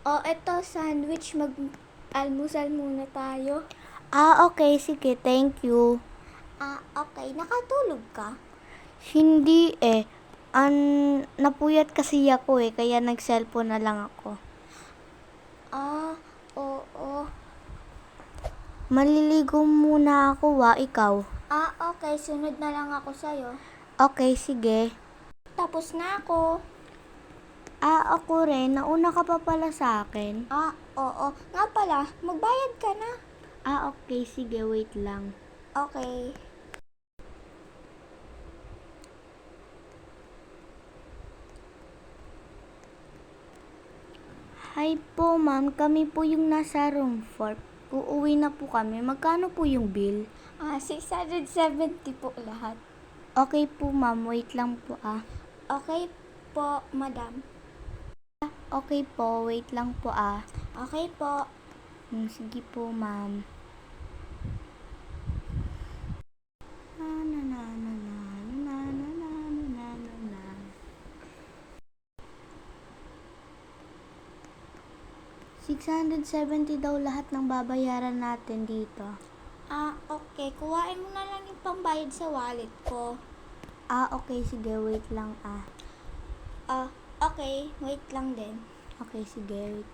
O, eto, sandwich. Mag-almusal muna tayo. Okay, sige, thank you. Okay. Nakatulog ka? Hindi eh. Napuyat kasi ako kaya nag-cellphone na lang ako. Oo. Maliligo muna ako ikaw. Okay. Sunod na lang ako sa'yo. Okay, sige. Tapos na ako. Ako rin, nauna ka pa pala sa akin. Oo. Nga pala, magbayad ka na. Okay, sige, wait lang. Okay. Hi po ma'am, kami po yung nasa room 4. Uuwi na po kami. Magkano po yung bill? 670 po lahat. Okay po ma'am, wait lang po Okay po, madam. Okay po, wait lang po Okay po. Sige po ma'am. $670 daw lahat ng babayaran natin dito. Okay. Kuhain mo na lang yung pambayad sa wallet ko. Okay, sige, wait lang Okay. Wait lang din. Okay, sige, wait.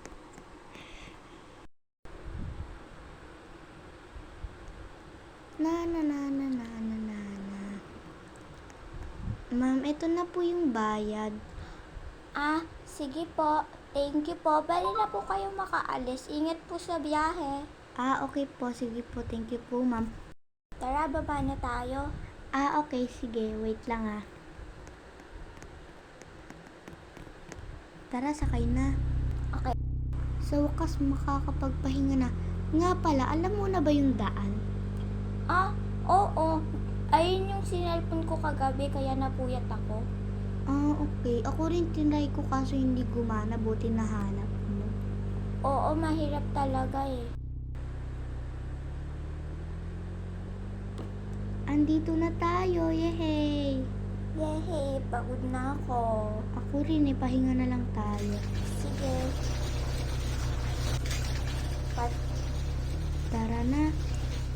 Ma'am, ito na po yung bayad. Sige po. Thank you po. Bali na po kayo makaalis. Ingat po sa biyahe. Okay po, sige po, thank you po ma'am. Tara, baba na tayo. Okay, sige, wait lang Tara, sakay na. Okay. Sa wakas, makakapagpahinga na. Nga pala, alam mo na ba yung daan? Oo. Ayun yung sinelpon ko kagabi, kaya napuyat ako. Okay. Ako rin tinry ko kaso hindi gumana, buti nahanap mo. Oo, mahirap talaga eh. Andito na tayo, yehey! Yehey, pagod na ako. Ako rin pahinga na lang tayo. Sige. Tara na.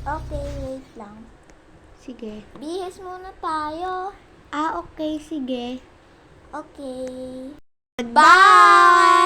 Okay, wait lang. Sige. Bihis muna tayo. Okay, sige. Okay. Bye!